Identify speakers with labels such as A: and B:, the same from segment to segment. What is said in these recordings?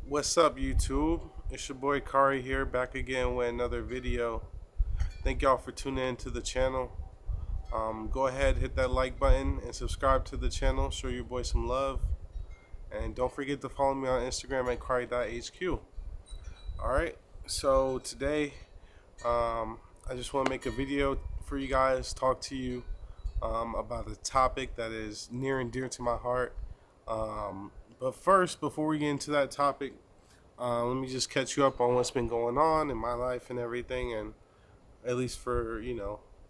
A: What's up, YouTube? It's your boy Kari here, back again with another video. Thank y'all for tuning in to the channel. Go ahead, hit that like button and subscribe to the channel. Show your boy some love. And don't forget to follow me on Instagram at Kari.hq. Alright, so today I just want to make a video for you guys, talk to you about a topic that is near and dear to my heart. But first, before we get into that topic, let me just catch you up on what's been going on in my life and everything, and at least for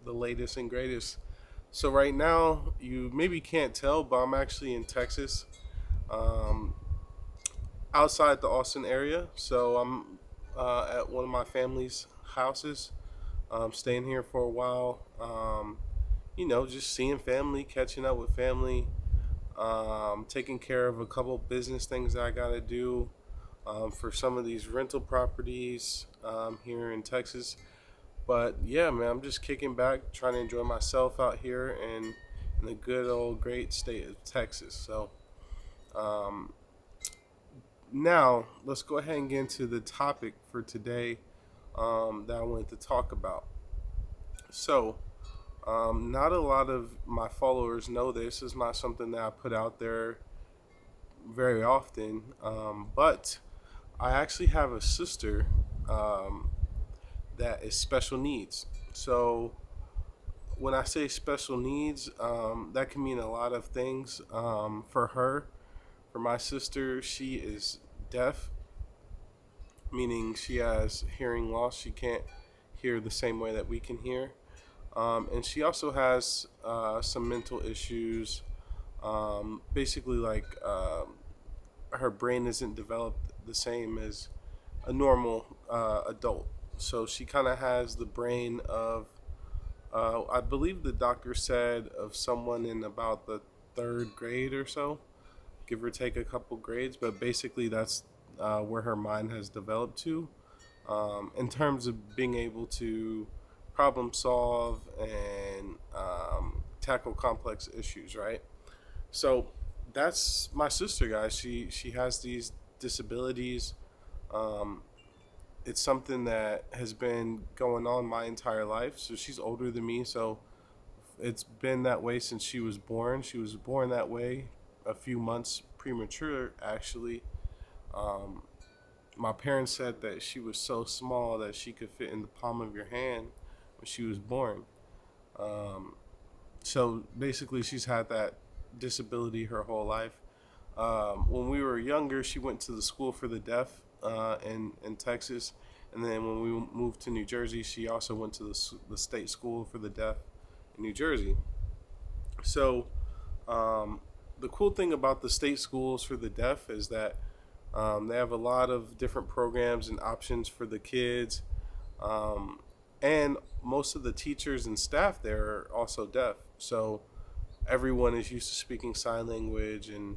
A: the latest and greatest. So right now, you maybe can't tell, but I'm actually in Texas, um, outside the Austin area. So I'm at one of my family's houses, staying here for a while. Just seeing family, catching up with family, taking care of a couple business things that I gotta do for some of these rental properties here in Texas. But yeah, man, I'm just kicking back, trying to enjoy myself out here in the good old great state of Texas. So um, now let's go ahead and get into the topic for today that I wanted to talk about. So not a lot of my followers know this. It's not something that I put out there very often, but I actually have a sister um, that is special needs. So when I say special needs, that can mean a lot of things. For her, for my sister, she is deaf, meaning she has hearing loss. She can't hear the same way that we can hear. And she also has some mental issues. Basically, like her brain isn't developed the same as a normal adult. So she kind of has the brain of, I believe the doctor said, of someone in about the third grade or so, give or take a couple grades. But basically, that's where her mind has developed to, in terms of being able to problem solve and tackle complex issues, right? So that's my sister, guys. She has these disabilities. Um, it's something that has been going on my entire life. So she's older than me, so it's been that way since she was born. She was born that way, a few months premature, actually. Um, my parents said that she was so small that she could fit in the palm of your hand when she was born. Um, so basically, she's had that disability her whole life. When we were younger, she went to the school for the deaf in Texas, and then when we moved to New Jersey, she also went to the state school for the deaf in New Jersey. So um, the cool thing about the state schools for the deaf is that they have a lot of different programs and options for the kids, um, and most of the teachers and staff there are also deaf. So everyone is used to speaking sign language, and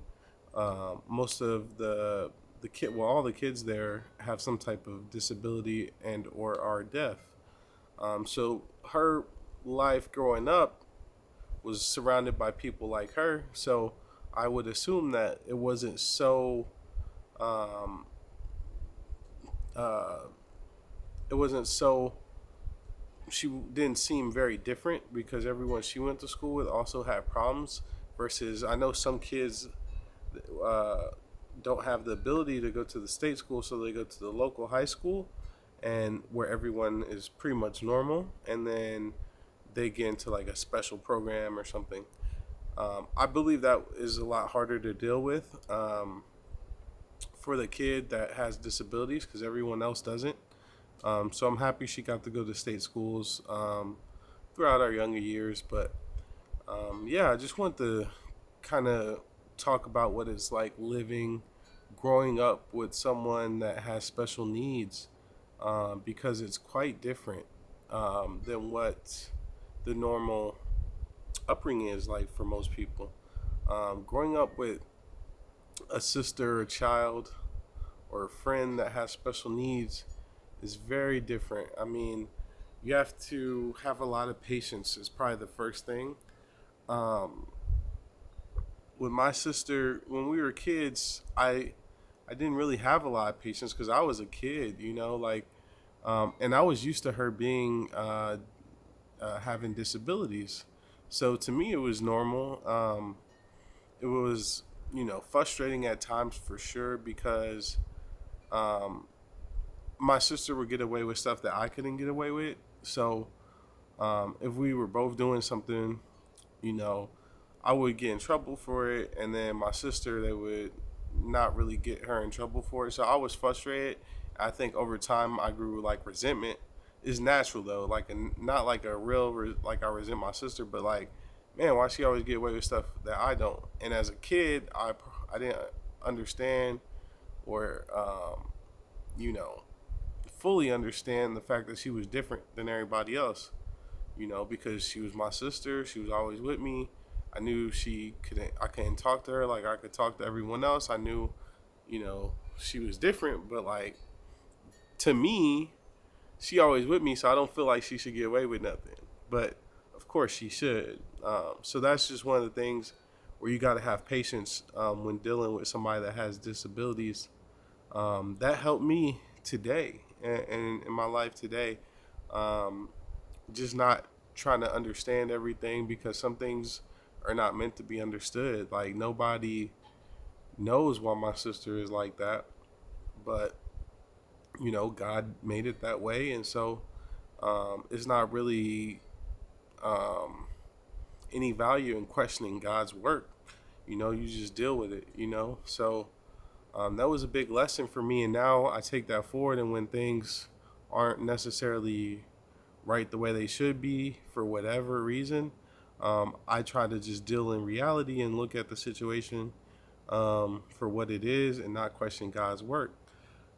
A: most of the kid, well, all the kids there have some type of disability and or are deaf. So her life growing up was surrounded by people like her. So I would assume that it wasn't so um, uh, it wasn't so she didn't seem very different because everyone she went to school with also had problems. Versus, I know some kids uh, don't have the ability to go to the state school, so they go to the local high school, and where everyone is pretty much normal, and then they get into like a special program or something. I believe that is a lot harder to deal with for the kid that has disabilities because everyone else doesn't. So I'm happy she got to go to state schools throughout our younger years. But yeah, I just want to kind of talk about what it's like living, growing up with someone that has special needs, because it's quite different than what the normal upbringing is like for most people. Growing up with a sister, a child, or a friend that has special needs is very different. I mean, you have to have a lot of patience, is probably the first thing. Um, with my sister, when we were kids, I I didn't really have a lot of patience because I was a kid, like, and I was used to her being having disabilities. So to me, it was normal. It was, frustrating at times for sure because um, my sister would get away with stuff that I couldn't get away with. So if we were both doing something, you know, I would get in trouble for it, and then my sister, they would not really get her in trouble for it. So I was frustrated. I think over time I grew like resentment. It's natural though, like not like a real like I resent my sister, but like, man, why she always get away with stuff that I don't? And as a kid, I didn't understand or you know fully understand the fact that she was different than everybody else. Because she was my sister. She was always with me. I knew I couldn't talk to her like I could talk to everyone else. I knew, she was different, but like to me, she always with me, so I don't feel like she should get away with nothing. But of course she should. So that's just one of the things where you got to have patience when dealing with somebody that has disabilities. That helped me today and in my life today. Um, just not trying to understand everything because some things are not meant to be understood. Like nobody knows why my sister is like that, but God made it that way, and so it's not really um, any value in questioning God's work. You just deal with it. So that was a big lesson for me, and now I take that forward. And when things aren't necessarily right the way they should be for whatever reason, I try to just deal in reality and look at the situation for what it is and not question God's work.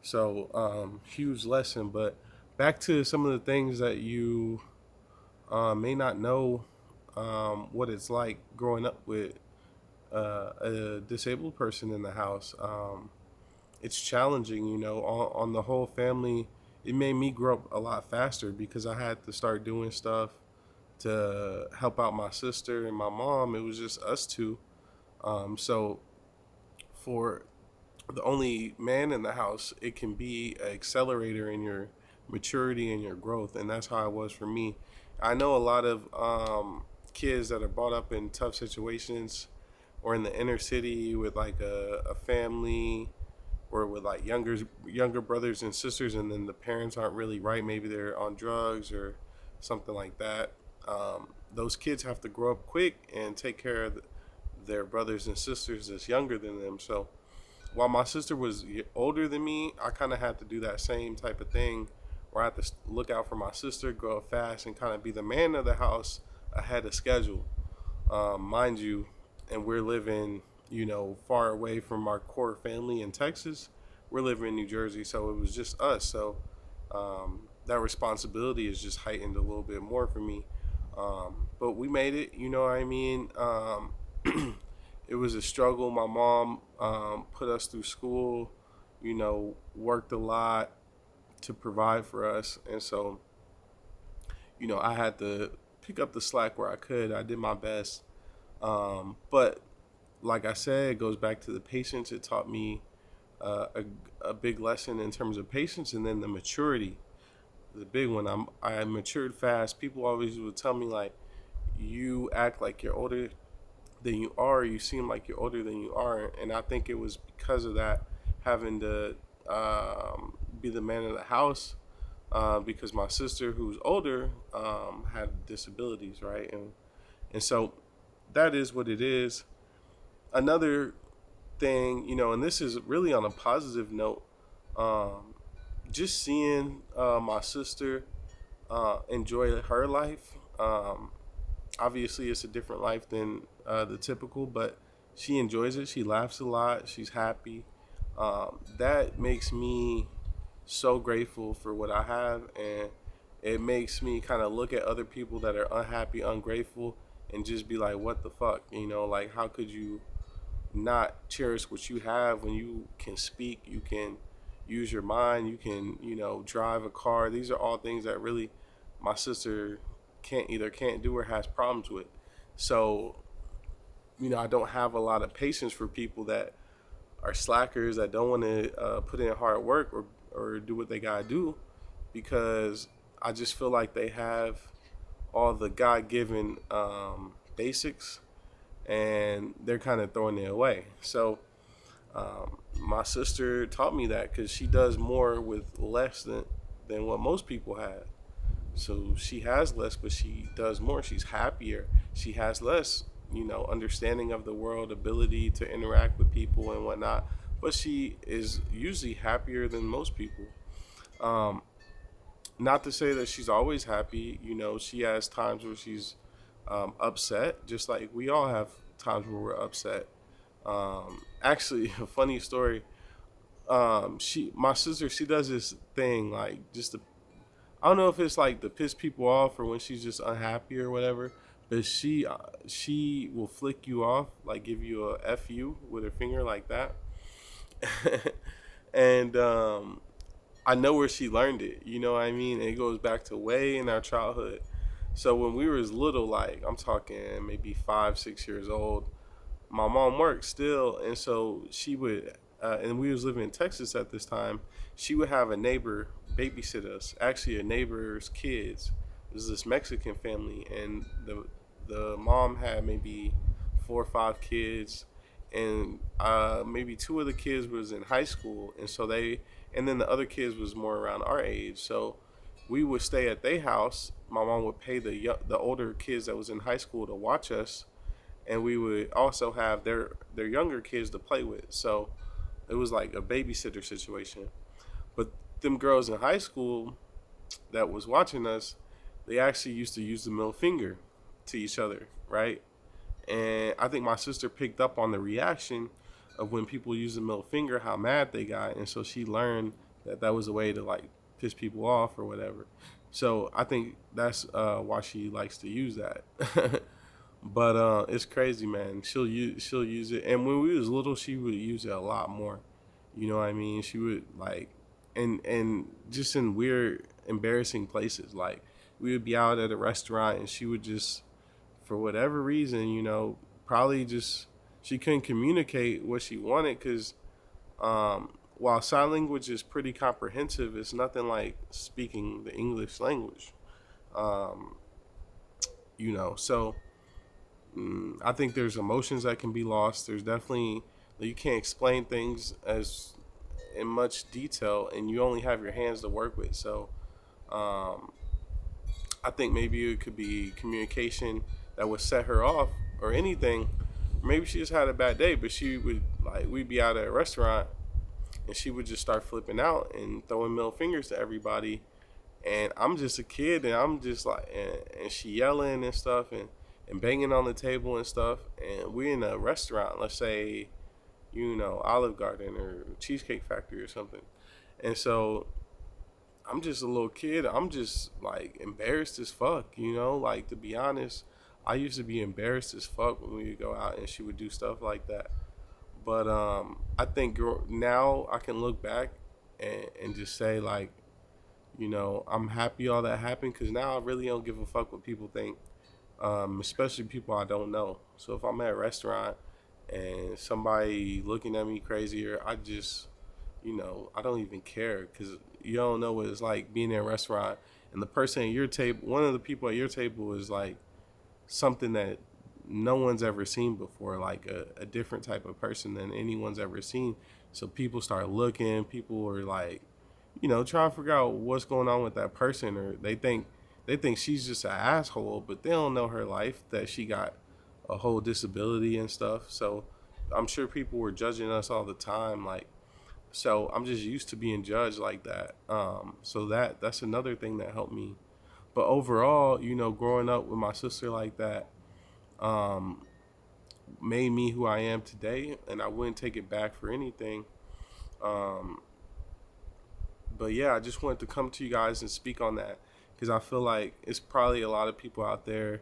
A: So, huge lesson. But back to some of the things that you may not know what it's like growing up with a disabled person in the house. It's challenging, on the whole family. It made me grow up a lot faster because I had to start doing stuff to help out my sister and my mom. It was just us two. So for the only man in the house, it can be an accelerator in your maturity and your growth, and that's how it was for me. I know a lot of kids that are brought up in tough situations or in the inner city with like a family or with like younger brothers and sisters, and then the parents aren't really right. Maybe they're on drugs or something like that. Those kids have to grow up quick and take care of their brothers and sisters that's younger than them. So while my sister was older than me, I kind of had to do that same type of thing where I had to look out for my sister, grow up fast, and kind of be the man of the house ahead of schedule. Mind you, and we're living, far away from our core family in Texas. We're living in New Jersey, so it was just us. So that responsibility is just heightened a little bit more for me. But we made it, you know what I mean? It was a struggle. My mom put us through school, worked a lot to provide for us. And so, I had to pick up the slack where I could. I did my best. But like I said, it goes back to the patience. It taught me a big lesson in terms of patience, and then the maturity. The big one. I matured fast. People always would tell me like, you act like you're older than you are. You seem like you're older than you are, and I think it was because of that, having to be the man of the house. Because my sister, who's older, had disabilities, right? And so that is what it is. Another thing, and this is really on a positive note, um, just seeing my sister enjoy her life. Obviously, it's a different life than the typical, but she enjoys it. She laughs a lot. She's happy. That makes me so grateful for what I have, and it makes me kind of look at other people that are unhappy, ungrateful, and just be like, what the fuck? Like, how could you not cherish what you have when you can speak, you can use your mind, you can, drive a car. These are all things that really my sister can't do or has problems with. So, I don't have a lot of patience for people that are slackers that don't want to put in hard work or do what they gotta do, because I just feel like they have all the God given basics, and they're kind of throwing it away. So my sister taught me that because she does more with less than what most people have. So she has less, but she does more. She's happier. She has less, understanding of the world, ability to interact with people and whatnot. But she is usually happier than most people. Um, Not to say that she's always happy. She has times where she's upset, just like we all have times where we're upset. Actually, a funny story. My sister, she does this thing like just to, I don't know if it's like to piss people off or when she's just unhappy or whatever, but she will flick you off, like give you a fu with her finger like that. And I know where she learned it. You know what I mean? It goes back to way in our childhood. So when we were as little, like I'm talking maybe 5, 6 years old, my mom worked still, and so she would, and we was living in Texas at this time. She would have a neighbor babysit us. Actually, a neighbor's kids. It was this Mexican family, and the mom had maybe 4 or 5 kids, and maybe two of the kids was in high school, and so and then the other kids was more around our age. So we would stay at their house. My mom would pay the older kids that was in high school to watch us, and we would also have their younger kids to play with. So it was like a babysitter situation. But them girls in high school that was watching us, they actually used to use the middle finger to each other, right? And I think my sister picked up on the reaction of when people use the middle finger, how mad they got, and so she learned that that was a way to like piss people off or whatever. So I think that's why she likes to use that. But it's crazy, man. She'll use it, and when we was little, she would use it a lot more. You know what I mean? She would like, and just in weird, embarrassing places. Like we would be out at a restaurant, and she would just, for whatever reason, probably just she couldn't communicate what she wanted because while sign language is pretty comprehensive, it's nothing like speaking the English language. Um, so I think there's emotions that can be lost. There's definitely, you can't explain things as in much detail, and you only have your hands to work with. So um, I think maybe it could be communication that would set her off, or anything. Maybe she just had a bad day, but she would like we'd be out at a restaurant, and she would just start flipping out and throwing middle fingers to everybody, and I'm just a kid, and I'm just like, and she yelling and stuff, and banging on the table and stuff, and we're in a restaurant, let's say, Olive Garden or Cheesecake Factory or something, and so I'm just a little kid. I'm just like embarrassed as fuck, like to be honest, I used to be embarrassed as fuck when we would go out and she would do stuff like that. But I think now I can look back and just say like, I'm happy all that happened because now I really don't give a fuck what people think, especially people I don't know. So if I'm at a restaurant and somebody looking at me crazy, or I just, I don't even care because you don't know what it's like being in a restaurant and the person at your table, one of the people at your table is like something that no one's ever seen before, like a different type of person than anyone's ever seen. So people start looking, people are like, trying to figure out what's going on with that person, or they think she's just an asshole, but they don't know her life, that she got a whole disability and stuff. So I'm sure people were judging us all the time, like, so I'm just used to being judged like that. So that's another thing that helped me. But overall, growing up with my sister like that, um, made me who I am today, and I wouldn't take it back for anything. Um, but yeah, I just wanted to come to you guys and speak on that because I feel like it's probably a lot of people out there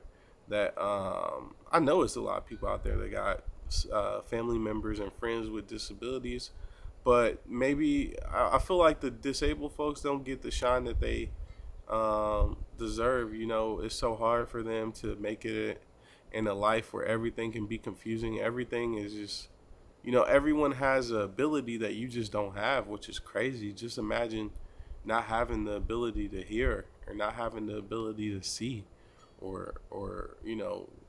A: that I know it's a lot of people out there that got family members and friends with disabilities, but maybe I feel like the disabled folks don't get the shine that they deserve. It's so hard for them to make it in a life where everything can be confusing. Everything is just everyone has an ability that you just don't have, which is crazy. Just imagine not having the ability to hear or not having the ability to see, or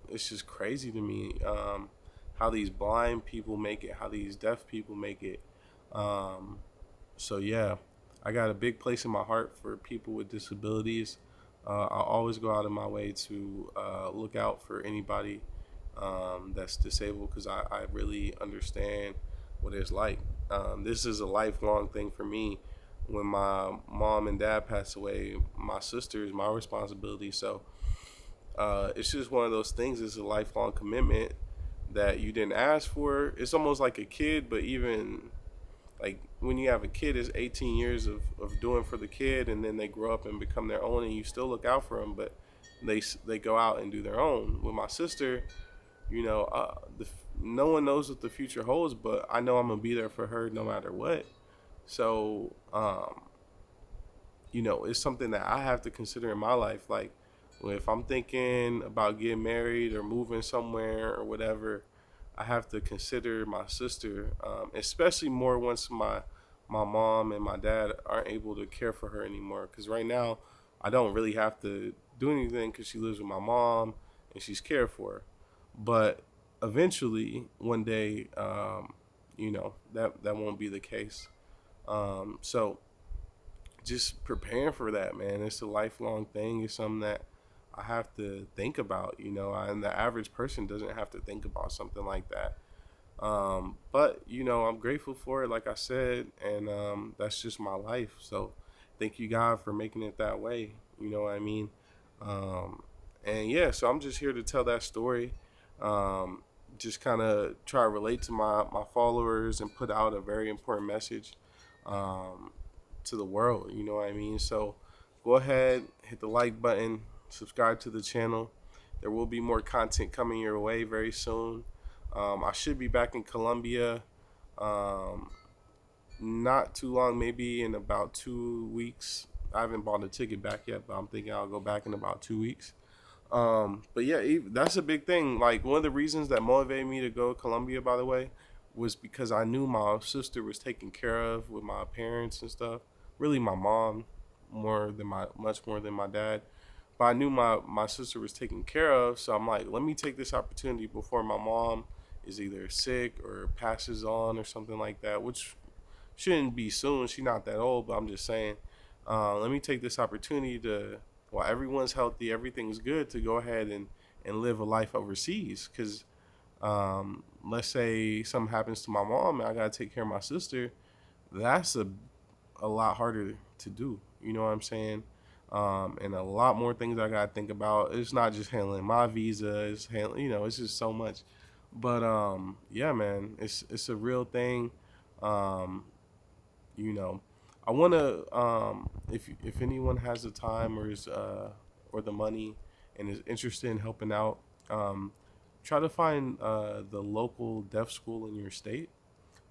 A: it's just crazy to me, how these blind people make it, how these deaf people make it. Um, so yeah, I got a big place in my heart for people with disabilities. I always go out of my way to look out for anybody that's disabled because I really understand what it's like. This is a lifelong thing for me. When my mom and dad passed away, my sister is my responsibility. So it's just one of those things. It's a lifelong commitment that you didn't ask for. It's almost like a kid, but even like when you have a kid, it's 18 years of doing for the kid, and then they grow up and become their own, and you still look out for them, but they go out and do their own. With my sister, no one knows what the future holds, but I know I'm gonna be there for her no matter what. So, it's something that I have to consider in my life. Like, if I'm thinking about getting married or moving somewhere or whatever, I have to consider my sister, especially more once my mom and my dad aren't able to care for her anymore. Because right now, I don't really have to do anything because she lives with my mom and she's cared for. But eventually, one day, that won't be the case. So just preparing for that, man. It's a lifelong thing. It's something that I have to think about, and the average person doesn't have to think about something like that. But I'm grateful for it, like I said, and that's just my life. So thank you, God, for making it that way. You know what I mean? Um, and yeah, so I'm just here to tell that story. Um, just kind of try to relate to my followers and put out a very important message. Um, to the world. You know what I mean? So go ahead, hit the like button, subscribe to the channel. There will be more content coming your way very soon. I should be back in Colombia, um, not too long, maybe in about 2 weeks. I haven't bought a ticket back yet, but I'm thinking I'll go back in about 2 weeks. But yeah, that's a big thing. Like, one of the reasons that motivated me to go to Colombia, by the way, was because I knew my sister was taken care of with my parents and stuff. Really, my mom much more than my dad. But I knew my sister was taken care of, so I'm like, let me take this opportunity before my mom is either sick or passes on or something like that, which shouldn't be soon. She's not that old, but I'm just saying, let me take this opportunity to, while everyone's healthy, everything's good, to go ahead and live a life overseas. Because let's say something happens to my mom and I got to take care of my sister, that's a lot harder to do. You know what I'm saying? And a lot more things I got to think about. It's not just handling my visa, it's handling, it's just so much. But yeah, man, it's a real thing. Um, you know I want to, if anyone has the time or the money and is interested in helping out, um, try to find the local deaf school in your state,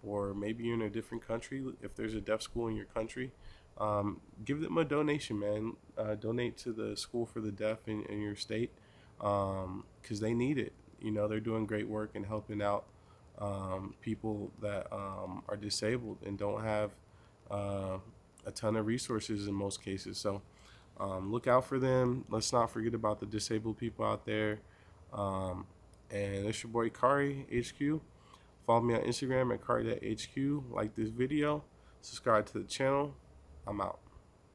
A: or maybe you're in a different country. If there's a deaf school in your country, give them a donation, man. Donate to the school for the deaf in your state, because they need it. They're doing great work and helping out people that are disabled and don't have uh, a ton of resources in most cases. So look out for them. Let's not forget about the disabled people out there. Um, and it's your boy Kari HQ. Follow me on Instagram at Kari.HQ. Like this video, subscribe to the channel. I'm out.